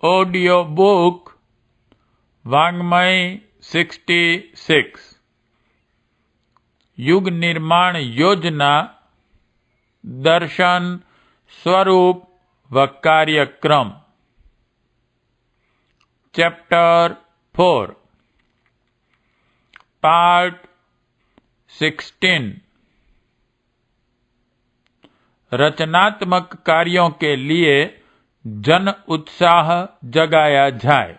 Audio book वाङ्मय 66 युग निर्माण योजना दर्शन स्वरूप व कार्यक्रम चैप्टर 4 पार्ट 16 रचनात्मक कार्यों के लिए जन उत्साह जगाया जाए।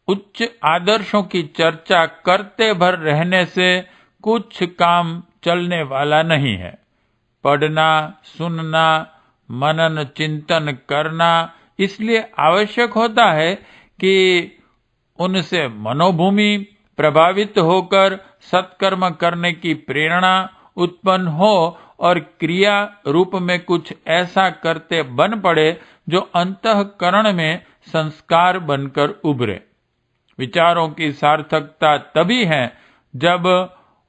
उच्च आदर्शों की चर्चा करते भर रहने से कुछ काम चलने वाला नहीं है। पढ़ना, सुनना, मनन चिंतन करना इसलिए आवश्यक होता है कि उनसे मनोभूमि प्रभावित होकर सत्कर्म करने की प्रेरणा उत्पन्न हो और क्रिया रूप में कुछ ऐसा करते बन पड़े जो अंतःकरण में संस्कार बनकर उभरे। विचारों की सार्थकता तभी है जब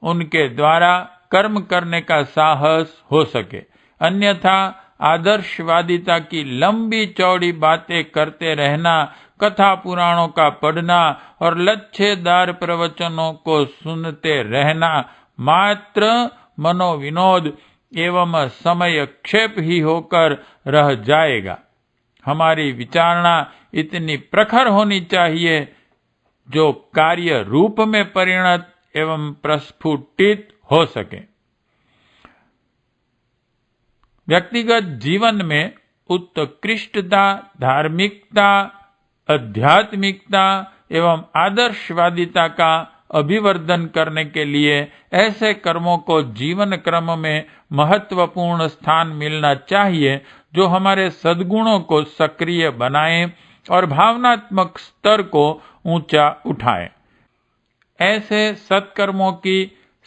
उनके द्वारा कर्म करने का साहस हो सके, अन्यथा आदर्शवादिता की लंबी चौड़ी बातें करते रहना, कथा पुराणों का पढ़ना और लच्छेदार प्रवचनों को सुनते रहना मात्र मनोविनोद एवं समय क्षेप ही होकर रह जाएगा। हमारी विचारणा इतनी प्रखर होनी चाहिए जो कार्य रूप में परिणत एवं प्रस्फुटित हो सके। व्यक्तिगत जीवन में उत्कृष्टता, धार्मिकता, आध्यात्मिकता एवं आदर्शवादिता का अभिवर्धन करने के लिए ऐसे कर्मों को जीवन क्रम में महत्वपूर्ण स्थान मिलना चाहिए जो हमारे सद्गुणों को सक्रिय बनाए और भावनात्मक स्तर को ऊंचा उठाए। ऐसे सत्कर्मों की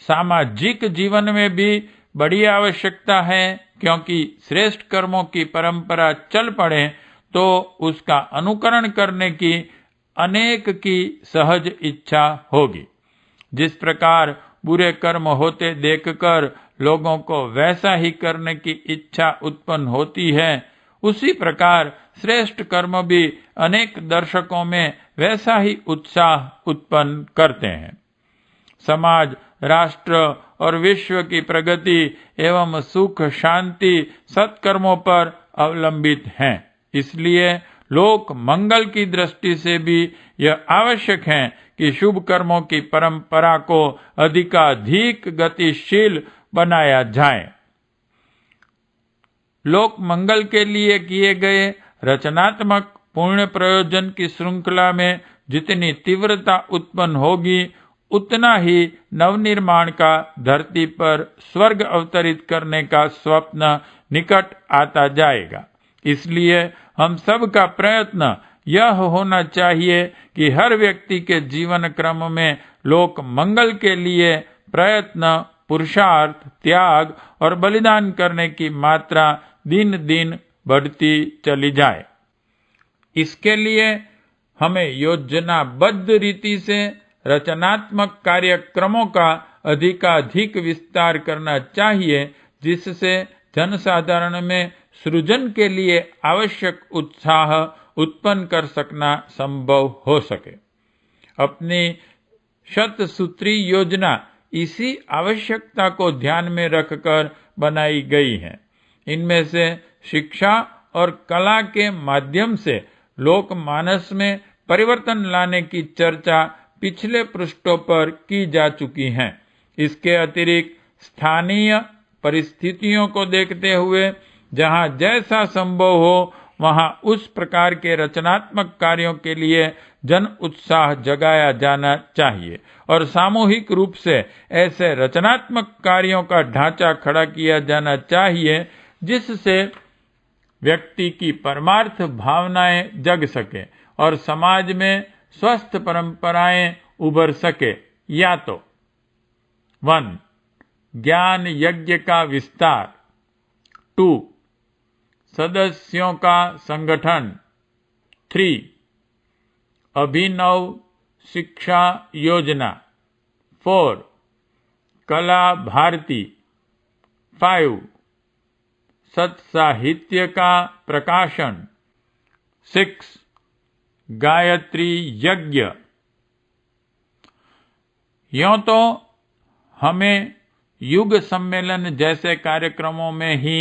सामाजिक जीवन में भी बड़ी आवश्यकता है, क्योंकि श्रेष्ठ कर्मों की परंपरा चल पड़े तो उसका अनुकरण करने की अनेक की सहज इच्छा होगी। जिस प्रकार बुरे कर्म होते देखकर लोगों को वैसा ही करने की इच्छा उत्पन्न होती है, उसी प्रकार श्रेष्ठ कर्म भी अनेक दर्शकों में वैसा ही उत्साह उत्पन्न करते हैं। समाज, राष्ट्र और विश्व की प्रगति एवं सुख शांति सत्कर्मों पर अवलंबित हैं। इसलिए लोक मंगल की दृष्टि से भी यह आवश्यक है कि शुभ कर्मों की परंपरा को अधिकाधिक गतिशील बनाया जाए। लोक मंगल के लिए किए गए रचनात्मक पुण्य प्रयोजन की श्रृंखला में जितनी तीव्रता उत्पन्न होगी, उतना ही नवनिर्माण का धरती पर स्वर्ग अवतरित करने का स्वप्न निकट आता जाएगा। इसलिए हम सब का प्रयत्न यह होना चाहिए कि हर व्यक्ति के जीवन क्रम में लोक मंगल के लिए प्रयत्न, पुरुषार्थ, त्याग और बलिदान करने की मात्रा दिन दिन बढ़ती चली जाए। इसके लिए हमें योजनाबद्ध रीति से रचनात्मक कार्यक्रमों का अधिकाधिक विस्तार करना चाहिए, जिससे जनसाधारण में सृजन के लिए आवश्यक उत्साह उत्पन्न कर सकना संभव हो सके। अपनी शतसूत्री योजना इसी आवश्यकता को ध्यान में रखकर बनाई गई है। इनमें से शिक्षा और कला के माध्यम से लोकमानस में परिवर्तन लाने की चर्चा पिछले पृष्ठों पर की जा चुकी है। इसके अतिरिक्त स्थानीय परिस्थितियों को देखते हुए जहां जैसा संभव हो वहां उस प्रकार के रचनात्मक कार्यों के लिए जन उत्साह जगाया जाना चाहिए और सामूहिक रूप से ऐसे रचनात्मक कार्यों का ढांचा खड़ा किया जाना चाहिए जिससे व्यक्ति की परमार्थ भावनाएं जग सके और समाज में स्वस्थ परंपराएं उभर सके। या तो 1. ज्ञान यज्ञ का विस्तार, 2. सदस्यों का संगठन, 3. अभिनव शिक्षा योजना, 4. कला भारती, 5. सत्साहित्य का प्रकाशन। 6. गायत्री यज्ञ। यूं तो हमें युग सम्मेलन जैसे कार्यक्रमों में ही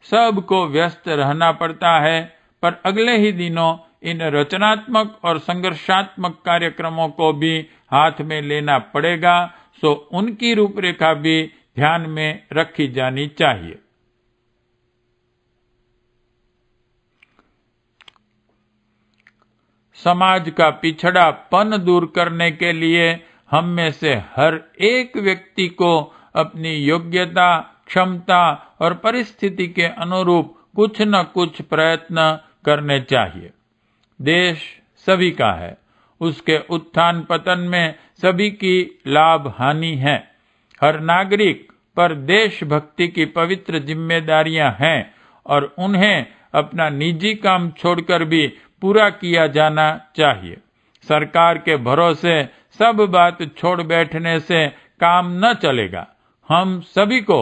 सबको व्यस्त रहना पड़ता है, पर अगले ही दिनों इन रचनात्मक और संघर्षात्मक कार्यक्रमों को भी हाथ में लेना पड़ेगा, सो उनकी रूपरेखा भी ध्यान में रखी जानी चाहिए। समाज का पिछड़ापन दूर करने के लिए हम में से हर एक व्यक्ति को अपनी योग्यता, क्षमता और परिस्थिति के अनुरूप कुछ न कुछ प्रयत्न करने चाहिए। देश सभी का है, उसके उत्थान पतन में सभी की लाभ हानि है। हर नागरिक पर देशभक्ति की पवित्र जिम्मेदारियां हैं और उन्हें अपना निजी काम छोड़कर भी पूरा किया जाना चाहिए। सरकार के भरोसे सब बात छोड़ बैठने से काम न चलेगा। हम सभी को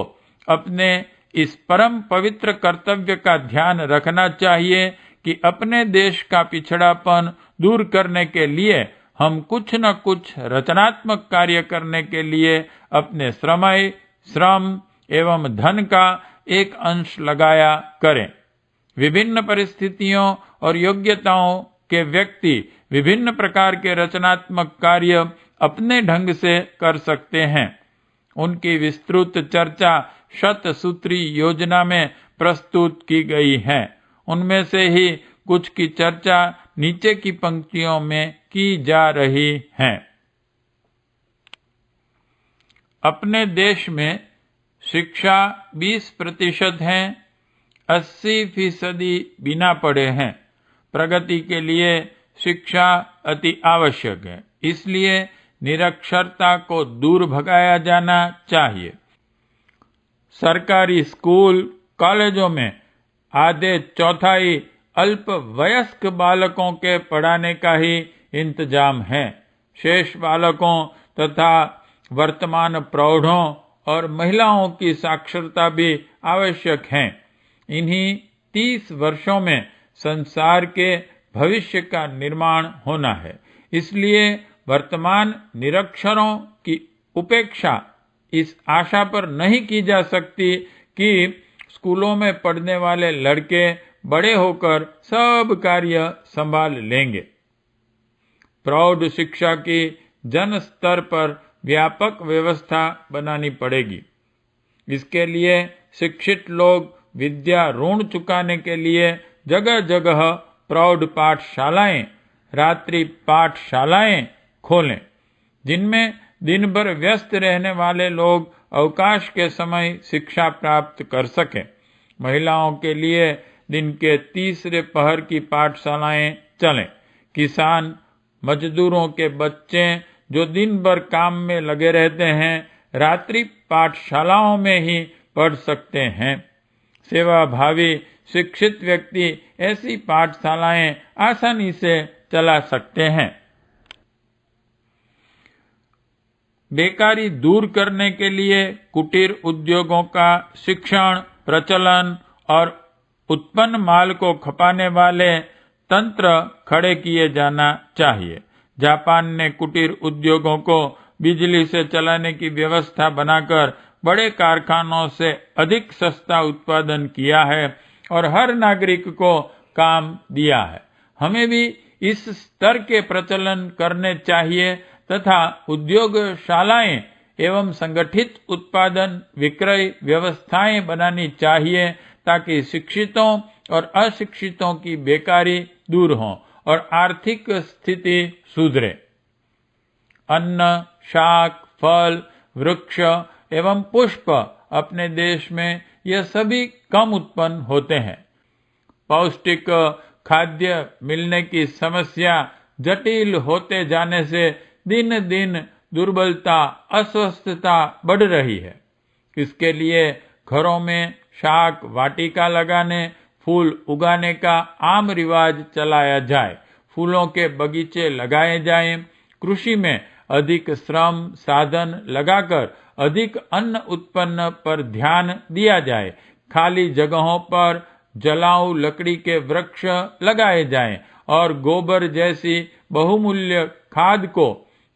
अपने इस परम पवित्र कर्तव्य का ध्यान रखना चाहिए कि अपने देश का पिछड़ापन दूर करने के लिए हम कुछ न कुछ रचनात्मक कार्य करने के लिए अपने श्रम एवं धन का एक अंश लगाया करें। विभिन्न परिस्थितियों और योग्यताओं के व्यक्ति विभिन्न प्रकार के रचनात्मक कार्य अपने ढंग से कर सकते हैं। उनकी विस्तृत चर्चा शतसूत्री योजना में प्रस्तुत की गई है। उनमें से ही कुछ की चर्चा नीचे की पंक्तियों में की जा रही है। अपने देश में शिक्षा 20% है, 80% बिना पढ़े हैं। प्रगति के लिए शिक्षा अति आवश्यक है, इसलिए निरक्षरता को दूर भगाया जाना चाहिए। सरकारी स्कूल, कॉलेजों में आधे चौथाई अल्प वयस्क बालकों के पढ़ाने का ही इंतजाम है। शेष बालकों तथा वर्तमान प्रौढ़ों और महिलाओं की साक्षरता भी आवश्यक है। इन्हीं 30 वर्षों में संसार के भविष्य का निर्माण होना है। इसलिए वर्तमान निरक्षरों की उपेक्षा इस आशा पर नहीं की जा सकती कि स्कूलों में पढ़ने वाले लड़के बड़े होकर सब कार्य संभाल लेंगे। प्रौढ़ शिक्षा की जन स्तर पर व्यापक व्यवस्था बनानी पड़ेगी। इसके लिए शिक्षित लोग विद्या ऋण चुकाने के लिए जगह जगह प्रौढ़ पाठशालाएं, रात्रि पाठशालाएं खोलें, जिनमें दिन भर व्यस्त रहने वाले लोग अवकाश के समय शिक्षा प्राप्त कर सकें। महिलाओं के लिए दिन के तीसरे पहर की पाठशालाएं चलें। किसान मजदूरों के बच्चे जो दिन भर काम में लगे रहते हैं, रात्रि पाठशालाओं में ही पढ़ सकते हैं। सेवाभावी शिक्षित व्यक्ति ऐसी पाठशालाएं आसानी से चला सकते हैं। बेकारी दूर करने के लिए कुटीर उद्योगों का शिक्षण, प्रचलन और उत्पन्न माल को खपाने वाले तंत्र खड़े किए जाना चाहिए। जापान ने कुटीर उद्योगों को बिजली से चलाने की व्यवस्था बनाकर बड़े कारखानों से अधिक सस्ता उत्पादन किया है और हर नागरिक को काम दिया है। हमें भी इस स्तर के प्रचलन करने चाहिए तथा उद्योगशालाएं एवं संगठित उत्पादन विक्रय व्यवस्थाएं बनानी चाहिए ताकि शिक्षितों और अशिक्षितों की बेकारी दूर हो और आर्थिक स्थिति सुधरे। अन्न, शाक, फल, वृक्ष एवं पुष्प अपने देश में यह सभी कम उत्पन्न होते हैं। पौष्टिक खाद्य मिलने की समस्या जटिल होते जाने से दिन दिन दुर्बलता, अस्वस्थता बढ़ रही है। इसके लिए घरों में शाक वाटिका लगाने, फूल उगाने का आम रिवाज चलाया जाए। फूलों के बगीचे लगाए जाएं। कृषि में अधिक श्रम साधन लगाकर अधिक अन्न उत्पन्न पर ध्यान दिया जाए। खाली जगहों पर जलाऊ लकड़ी के वृक्ष लगाए जाएं और गोबर जैसी बहुमूल्य खाद को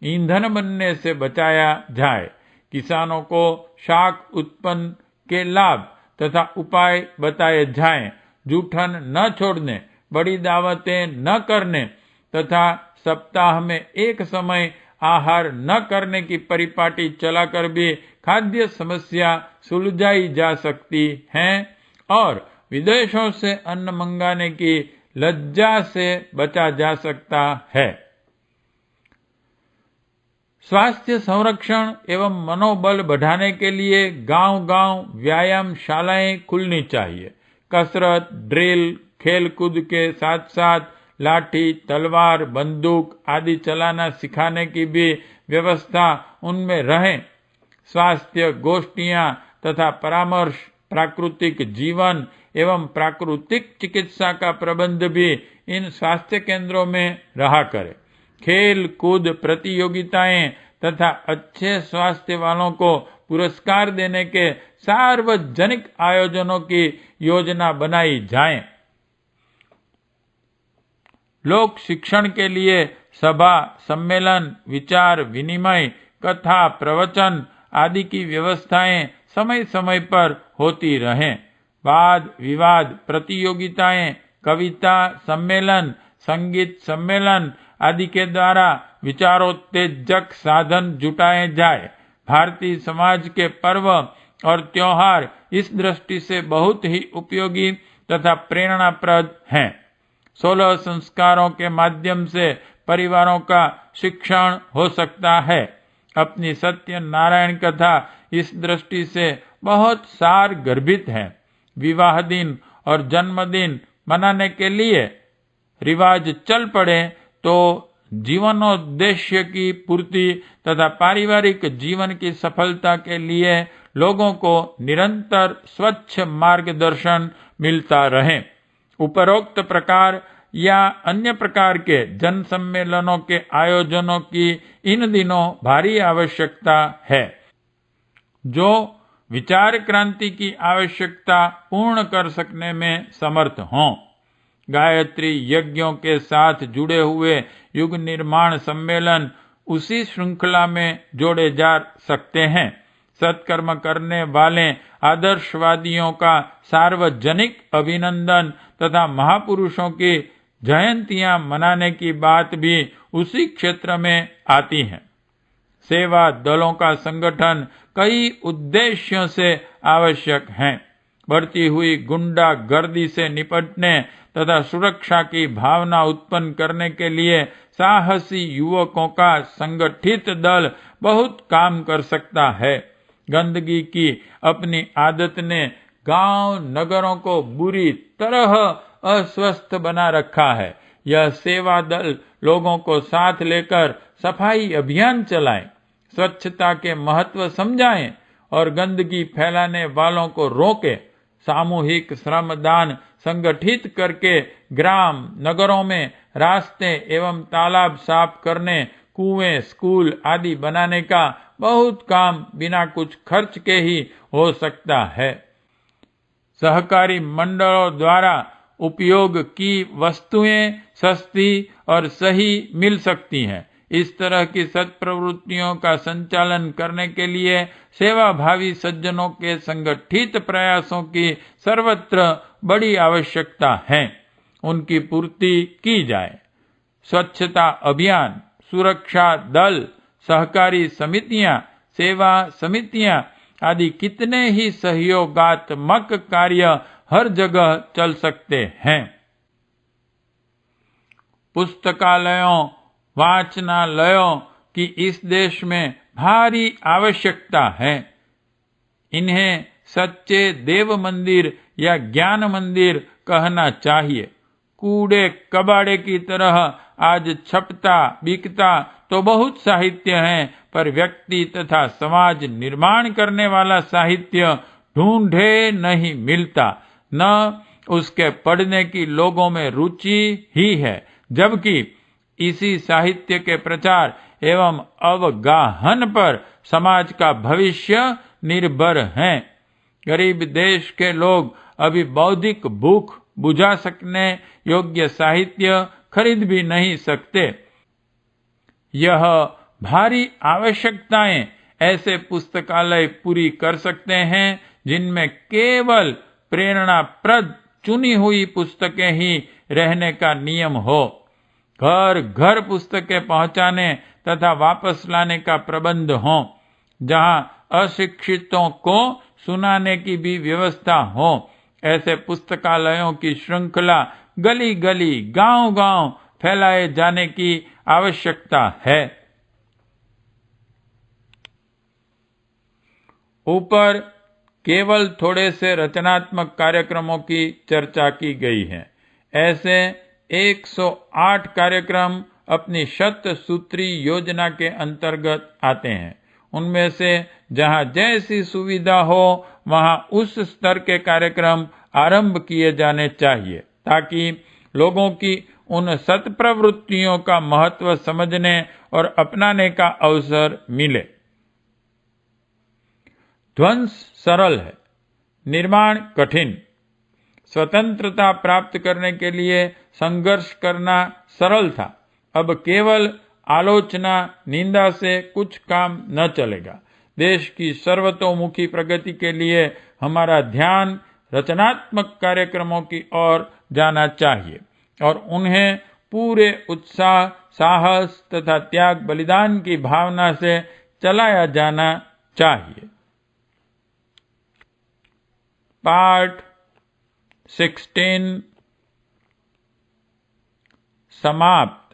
ईंधन बनने से बचाया जाए। किसानों को शाक उत्पन्न के लाभ तथा उपाय बताए जाएं। जूठन न छोड़ने, बड़ी दावतें न करने तथा सप्ताह में एक समय आहार न करने की परिपाटी चलाकर भी खाद्य समस्या सुलझाई जा सकती है और विदेशों से अन्न मंगाने की लज्जा से बचा जा सकता है। स्वास्थ्य संरक्षण एवं मनोबल बढ़ाने के लिए गांव-गांव व्यायाम शालाएं खुलनी चाहिए। कसरत, ड्रिल, खेल कूद के साथ साथ लाठी, तलवार, बंदूक आदि चलाना सिखाने की भी व्यवस्था उनमें रहे। स्वास्थ्य गोष्ठियां तथा परामर्श, प्राकृतिक जीवन एवं प्राकृतिक चिकित्सा का प्रबंध भी इन स्वास्थ्य केंद्रों में रहा करे। खेल कूद प्रतियोगिताएं तथा अच्छे स्वास्थ्य वालों को पुरस्कार देने के सार्वजनिक आयोजनों की योजना बनाई जाए। लोक शिक्षण के लिए सभा, सम्मेलन, विचार विनिमय, कथा, प्रवचन आदि की व्यवस्थाएं समय समय पर होती रहें। वाद विवाद प्रतियोगिताएं, कविता सम्मेलन, संगीत सम्मेलन आदि के द्वारा विचारोत्तेजक साधन जुटाए जाए। भारतीय समाज के पर्व और त्योहार इस दृष्टि से बहुत ही उपयोगी तथा प्रेरणाप्रद हैं। 16 संस्कारों के माध्यम से परिवारों का शिक्षण हो सकता है। अपनी सत्यनारायण कथा इस दृष्टि से बहुत सार गर्भित है। विवाह दिन और जन्मदिन मनाने के लिए रिवाज चल पड़े तो जीवनोद्देश्य की पूर्ति तथा पारिवारिक जीवन की सफलता के लिए लोगों को निरंतर स्वच्छ मार्गदर्शन मिलता रहे। उपरोक्त प्रकार या अन्य प्रकार के जन सम्मेलनों के आयोजनों की इन दिनों भारी आवश्यकता है, जो विचार क्रांति की आवश्यकता पूर्ण कर सकने में समर्थ हों। गायत्री यज्ञों के साथ जुड़े हुए युग निर्माण सम्मेलन उसी श्रृंखला में जोड़े जा सकते हैं। सत्कर्म करने वाले आदर्शवादियों का सार्वजनिक अभिनंदन तथा महापुरुषों की जयंतियां मनाने की बात भी उसी क्षेत्र में आती है। सेवा दलों का संगठन कई उद्देश्यों से आवश्यक है। बढ़ती हुई गुंडागर्दी से निपटने तथा सुरक्षा की भावना उत्पन्न करने के लिए साहसी युवकों का संगठित दल बहुत काम कर सकता है। गंदगी की अपनी आदत ने गांव नगरों को बुरी तरह अस्वस्थ बना रखा है। यह सेवा दल लोगों को साथ लेकर सफाई अभियान चलाएं, स्वच्छता के महत्व समझाएं और गंदगी फैलाने वालों को रोकें। सामूहिक श्रमदान संगठित करके ग्राम नगरों में रास्ते एवं तालाब साफ करने, कुएं, स्कूल आदि बनाने का बहुत काम बिना कुछ खर्च के ही हो सकता है। सहकारी मंडलों द्वारा उपयोग की वस्तुएं सस्ती और सही मिल सकती हैं। इस तरह की सत्प्रवृत्तियों का संचालन करने के लिए सेवाभावी सज्जनों के संगठित प्रयासों की सर्वत्र बड़ी आवश्यकता है। उनकी पूर्ति की जाए। स्वच्छता अभियान, सुरक्षा दल, सहकारी समितियां, सेवा समितियां आदि कितने ही सहयोगात्मक कार्य हर जगह चल सकते हैं। पुस्तकालयों, वाचनालयों की इस देश में भारी आवश्यकता है। इन्हें सच्चे देव मंदिर या ज्ञान मंदिर कहना चाहिए। कूड़े कबाड़े की तरह आज छपता बिकता तो बहुत साहित्य है, पर व्यक्ति तथा समाज निर्माण करने वाला साहित्य ढूंढे नहीं मिलता। न उसके पढ़ने की लोगों में रुचि ही है, जबकि इसी साहित्य के प्रचार एवं अवगाहन पर समाज का भविष्य निर्भर है। गरीब देश के लोग अभी बौद्धिक भूख बुझा सकने योग्य साहित्य खरीद भी नहीं सकते। यह भारी आवश्यकताएं ऐसे पुस्तकालय पूरी कर सकते हैं जिनमें केवल प्रेरणाप्रद चुनी हुई पुस्तकें ही रहने का नियम हो। घर घर पुस्तकें पहुंचाने तथा वापस लाने का प्रबंध हो, जहां अशिक्षितों को सुनाने की भी व्यवस्था हो। ऐसे पुस्तकालयों की श्रृंखला गली गली, गांव गांव फैलाए जाने की आवश्यकता है। ऊपर केवल थोड़े से रचनात्मक कार्यक्रमों की चर्चा की गई है। ऐसे 108 कार्यक्रम अपनी शत सूत्री योजना के अंतर्गत आते हैं। उनमें से जहां जैसी सुविधा हो वहां उस स्तर के कार्यक्रम आरंभ किए जाने चाहिए, ताकि लोगों की उन सत्प्रवृत्तियों का महत्व समझने और अपनाने का अवसर मिले। ध्वंस सरल है, निर्माण कठिन। स्वतंत्रता प्राप्त करने के लिए संघर्ष करना सरल था। अब केवल आलोचना, निंदा से कुछ काम न चलेगा। देश की सर्वतोमुखी प्रगति के लिए हमारा ध्यान रचनात्मक कार्यक्रमों की ओर जाना चाहिए और उन्हें पूरे उत्साह, साहस तथा त्याग बलिदान की भावना से चलाया जाना चाहिए। पार्ट 16 समाप्त।